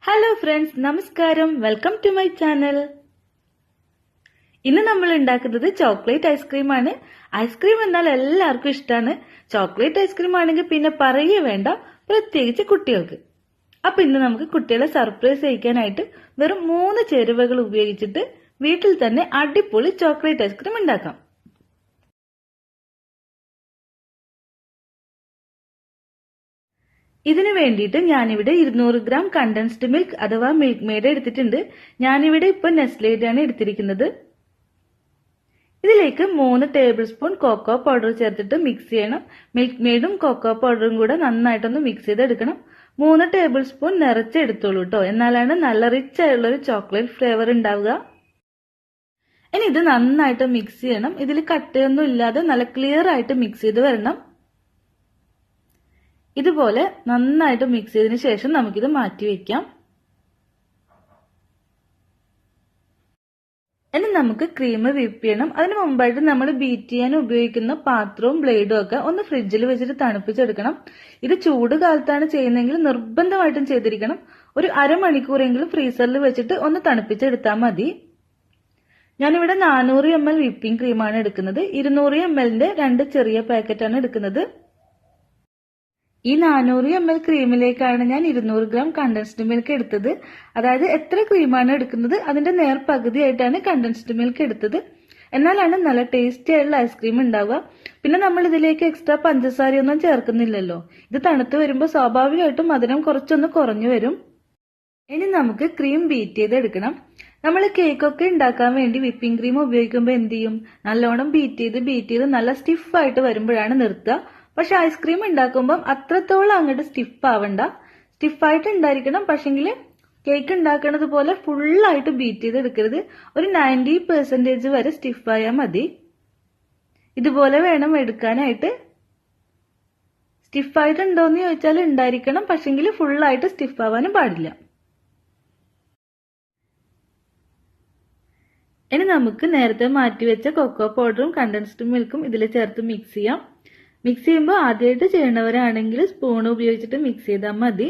Hello friends, Namaskaram, welcome to my channel. ഇന്ന് നമ്മൾ ഉണ്ടാക്കുന്നത് ചോക്ലേറ്റ് ഐസ്ക്രീം ആണ്. ഐസ്ക്രീം എന്നാൽ എല്ലാവർക്കും ഇഷ്ടമാണ്. ചോക്ലേറ്റ് ഐസ്ക്രീം ആണെങ്കിൽ പിന്നെ പറയേ വേണ്ട, പ്രത്യേകിച്ച് കുട്ടികൾക്ക്. അപ്പോൾ ഇന്ന് നമുക്ക് കുട്ടികളെ സർപ്രൈസ് ചെയ്യിക്കാനായിട്ട് വെറും 3 ചേരുവകൾ ഉപയോഗിച്ചിട്ട് വീട്ടിൽ തന്നെ അടിപൊളി ചോക്ലേറ്റ് ഐസ്ക്രീം ഉണ്ടാക്കാം. ഇതിനു വേണ്ടിയിട്ട് ഞാനിവിടെ 200 ഗ്രാം കണ്ടൻസ്ഡ് മിൽക്ക് അഥവാ മിൽക്ക് മെയ്ഡ് എടുത്തിട്ടുണ്ട്. ഞാനിവിടെ ഇപ്പോൾ നെസ്ലേയാണ് എടുത്തിരിക്കുന്നത്. ഇതിലേക്ക് 3 ടേബിൾ സ്പൂൺ കൊക്കോ പൗഡർ ചേർത്തിട്ട് മിക്സ് ചെയ്യണം. മിൽക്ക് മെയ്ഡും കൊക്കോ പൗഡറും കൂടെ നന്നായിട്ടൊന്ന് മിക്സ് ചെയ്തെടുക്കണം. 3 ടേബിൾ സ്പൂൺ നിറച്ചെടുത്തോളൂ കേട്ടോ, എന്നാലാണ് നല്ല റിച്ച് ആയിട്ടുള്ള ഒരു ചോക്ലേറ്റ് ഫ്ലേവർ ഉണ്ടാവുക. ഇനി ഇത് നന്നായിട്ട് മിക്സ് ചെയ്യണം. ഇതിൽ കട്ടയൊന്നും ഇല്ലാതെ നല്ല ക്ലിയർ ആയിട്ട് മിക്സ് ചെയ്ത് വരണം. ഇതുപോലെ നന്നായിട്ട് മിക്സ് ചെയ്തതിനു ശേഷം നമുക്കിത് മാറ്റി വെക്കാം. ഇനി നമുക്ക് ക്രീം വിപ്പ് ചെയ്യണം. അതിന് മുമ്പായിട്ട് നമ്മൾ ബീറ്റ് ചെയ്യാൻ ഉപയോഗിക്കുന്ന പാത്രവും ബ്ലേഡും ഒക്കെ ഒന്ന് ഫ്രിഡ്ജിൽ വെച്ചിട്ട് തണുപ്പിച്ചെടുക്കണം. ഇത് ചൂട് കാലത്താണ് ചെയ്യുന്നതെങ്കിൽ നിർബന്ധമായിട്ടും ചെയ്തിരിക്കണം. ഒരു അരമണിക്കൂറെങ്കിലും ഫ്രീസറിൽ വെച്ചിട്ട് ഒന്ന് തണുപ്പിച്ചെടുത്താൽ മതി. ഞാനിവിടെ 400 ml വിപ്പിംഗ് ക്രീമാണ് എടുക്കുന്നത്. 200 ml 2 ചെറിയ പാക്കറ്റാണ് എടുക്കുന്നത്. ഈ 400 ml ക്രീമിലേക്കാണ് ഞാൻ 200 ഗ്രാം കണ്ടൻസ്ഡ് മിൽക്ക് എടുത്തത്. അതായത് എത്ര ക്രീമാണ് എടുക്കുന്നത് അതിന്റെ നേർ പകുതിയായിട്ടാണ് കണ്ടൻസ്ഡ് മിൽക്ക് എടുത്തത്. എന്നാലാണ് നല്ല ടേസ്റ്റി ആയിട്ടുള്ള ഐസ്ക്രീം ഉണ്ടാവുക. പിന്നെ നമ്മൾ ഇതിലേക്ക് എക്സ്ട്രാ പഞ്ചസാരയൊന്നും ചേർക്കുന്നില്ലല്ലോ. ഇത് തണുത്ത് വരുമ്പോൾ സ്വാഭാവികമായിട്ടും മധുരം കുറച്ചൊന്ന് കുറഞ്ഞു വരും. ഇനി നമുക്ക് ക്രീം ബീറ്റ് ചെയ്തെടുക്കണം. നമ്മൾ കേക്കൊക്കെ ഉണ്ടാക്കാൻ വേണ്ടി വിപ്പിംഗ് ക്രീം ഉപയോഗിക്കുമ്പോൾ എന്ത് ചെയ്യും, നല്ലോണം ബീറ്റ് ചെയ്ത് നല്ല സ്റ്റിഫായിട്ട് വരുമ്പോഴാണ് നിർത്തുക. പക്ഷെ ഐസ്ക്രീം ഉണ്ടാക്കുമ്പോൾ അത്രത്തോളം അങ്ങോട്ട് സ്റ്റിഫ് ആവണ്ട, സ്റ്റിഫായിട്ട് ഉണ്ടായിരിക്കണം. പക്ഷെങ്കിൽ കേക്ക് ഉണ്ടാക്കുന്നത് പോലെ ഫുള്ളായിട്ട് ബീറ്റ് ചെയ്തെടുക്കരുത്. ഒരു 90% വരെ സ്റ്റിഫായാൽ മതി. ഇതുപോലെ വേണം എടുക്കാനായിട്ട്. സ്റ്റിഫായിട്ടുണ്ടോയെന്ന് ചോദിച്ചാൽ ഉണ്ടായിരിക്കണം, പക്ഷെങ്കിൽ ഫുള്ളായിട്ട് സ്റ്റിഫ് ആവാനും പാടില്ല. ഇനി നമുക്ക് നേരത്തെ മാറ്റിവെച്ച കൊക്കോ പൗഡറും കണ്ടൻസ്ഡ് മിൽക്കും ഇതിൽ ചേർത്ത് മിക്സ് ചെയ്യാം. മിക്സ് ചെയ്യുമ്പോൾ ആദ്യമായിട്ട് ചെയ്യണവരാണെങ്കിൽ സ്പൂൺ ഉപയോഗിച്ചിട്ട് മിക്സ് ചെയ്താൽ മതി.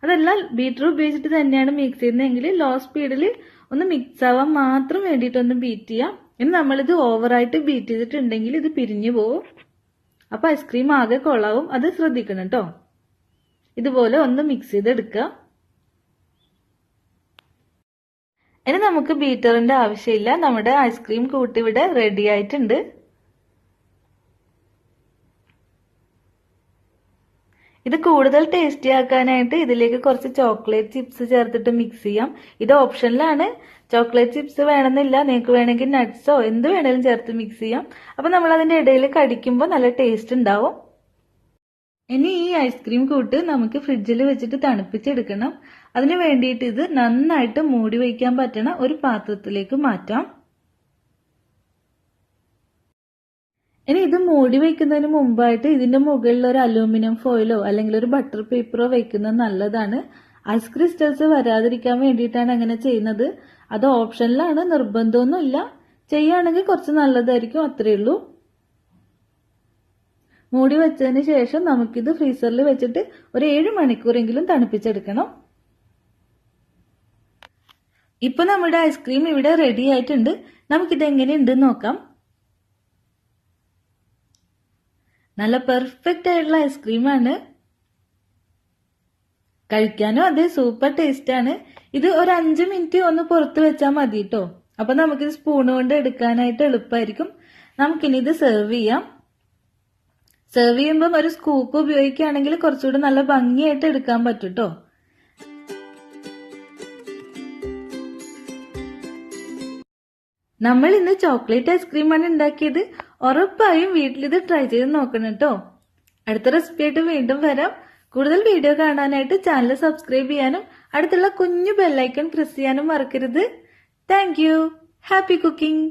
അതല്ല ബീറ്റർ ഉപയോഗിച്ചിട്ട് തന്നെയാണ് മിക്സ് ചെയ്യുന്നതെങ്കിൽ ലോ സ്പീഡിൽ ഒന്ന് മിക്സ് ആവാൻ മാത്രം വേണ്ടിയിട്ടൊന്ന് ബീറ്റ് ചെയ്യാം. ഇനി നമ്മളിത് ഓവറായിട്ട് ബീറ്റ് ചെയ്തിട്ടുണ്ടെങ്കിൽ ഇത് പിരിഞ്ഞു പോകും. അപ്പോൾ ഐസ്ക്രീം ആകെ കൊള്ളാവും, അത് ശ്രദ്ധിക്കണം കേട്ടോ. ഇതുപോലെ ഒന്ന് മിക്സ് ചെയ്തെടുക്കുക. ഇനി നമുക്ക് ബീറ്ററിന്റെ ആവശ്യമില്ല. നമ്മുടെ ഐസ്ക്രീം കൂട്ടി ഇവിടെ റെഡി ആയിട്ടുണ്ട്. ഇത് കൂടുതൽ ടേസ്റ്റി ആക്കാനായിട്ട് ഇതിലേക്ക് കുറച്ച് ചോക്ലേറ്റ് ചിപ്സ് ചേർത്തിട്ട് മിക്സ് ചെയ്യാം. ഇത് ഓപ്ഷനിലാണ്. ചോക്ലേറ്റ് ചിപ്സ് വേണമെന്നില്ല, നിങ്ങൾക്ക് വേണമെങ്കിൽ നട്ട്സോ എന്ത് വേണേലും ചേർത്ത് മിക്സ് ചെയ്യാം. അപ്പൊ നമ്മൾ അതിന്റെ ഇടയിൽ കടിക്കുമ്പോൾ നല്ല ടേസ്റ്റ് ഉണ്ടാവും. ഇനി ഈ ഐസ്ക്രീം കൂട്ട് നമുക്ക് ഫ്രിഡ്ജിൽ വെച്ചിട്ട് തണുപ്പിച്ചെടുക്കണം. അതിന് വേണ്ടിയിട്ട് ഇത് നന്നായിട്ട് മൂടി വയ്ക്കാൻ പറ്റണ ഒരു പാത്രത്തിലേക്ക് മാറ്റാം. ഇനി ഇത് മൂടി വയ്ക്കുന്നതിന് മുമ്പായിട്ട് ഇതിന്റെ മുകളിൽ ഒരു അലൂമിനിയം ഫോയിലോ അല്ലെങ്കിൽ ഒരു ബട്ടർ പേപ്പറോ വയ്ക്കുന്നത് നല്ലതാണ്. ഐസ് ക്രിസ്റ്റൽസ് വരാതിരിക്കാൻ വേണ്ടിയിട്ടാണ് അങ്ങനെ ചെയ്യുന്നത്. അത് ഓപ്ഷനിലാണ്, നിർബന്ധമൊന്നുമില്ല. ചെയ്യുകയാണെങ്കിൽ കുറച്ച് നല്ലതായിരിക്കും, അത്രയേ ഉള്ളൂ. മൂടി വെച്ചതിന് ശേഷം നമുക്കിത് ഫ്രീസറിൽ വെച്ചിട്ട് ഒരു 7 മണിക്കൂറെങ്കിലും തണുപ്പിച്ചെടുക്കണം. ഇപ്പൊ നമ്മുടെ ഐസ്ക്രീം ഇവിടെ റെഡി ആയിട്ടുണ്ട്. നമുക്കിത് എങ്ങനെയുണ്ടെന്ന് നോക്കാം. നല്ല പെർഫെക്റ്റ് ആയിട്ടുള്ള ഐസ്ക്രീമാണ്. കഴിക്കാനും അതേ സൂപ്പർ ടേസ്റ്റ് ആണ്. ഇത് ഒരു 5 മിനിറ്റ് ഒന്ന് പുറത്ത് വെച്ചാൽ മതി കേട്ടോ. അപ്പൊ നമുക്കിത് സ്പൂൺ കൊണ്ട് എടുക്കാനായിട്ട് എളുപ്പമായിരിക്കും. നമുക്കിനി ഇത് സെർവ് ചെയ്യാം. സെർവ് ചെയ്യുമ്പം ഒരു സ്കൂപ്പ് ഉപയോഗിക്കുകയാണെങ്കിൽ കുറച്ചുകൂടി നല്ല ഭംഗിയായിട്ട് എടുക്കാൻ പറ്റും കേട്ടോ. നമ്മൾ ഇന്ന് ചോക്ലേറ്റ് ഐസ്ക്രീമാണ് ഉണ്ടാക്കിയത്. ഉറപ്പായും വീട്ടിലിത് ട്രൈ ചെയ്ത് നോക്കണം കേട്ടോ. അടുത്ത റെസിപ്പി ആയിട്ട് വീണ്ടും വരാം. കൂടുതൽ വീഡിയോ കാണാനായിട്ട് ചാനൽ സബ്സ്ക്രൈബ് ചെയ്യാനും അടുത്തുള്ള കുഞ്ഞു ബെല്ലൈക്കൺ പ്രസ് ചെയ്യാനും മറക്കരുത്. Thank you. Happy cooking.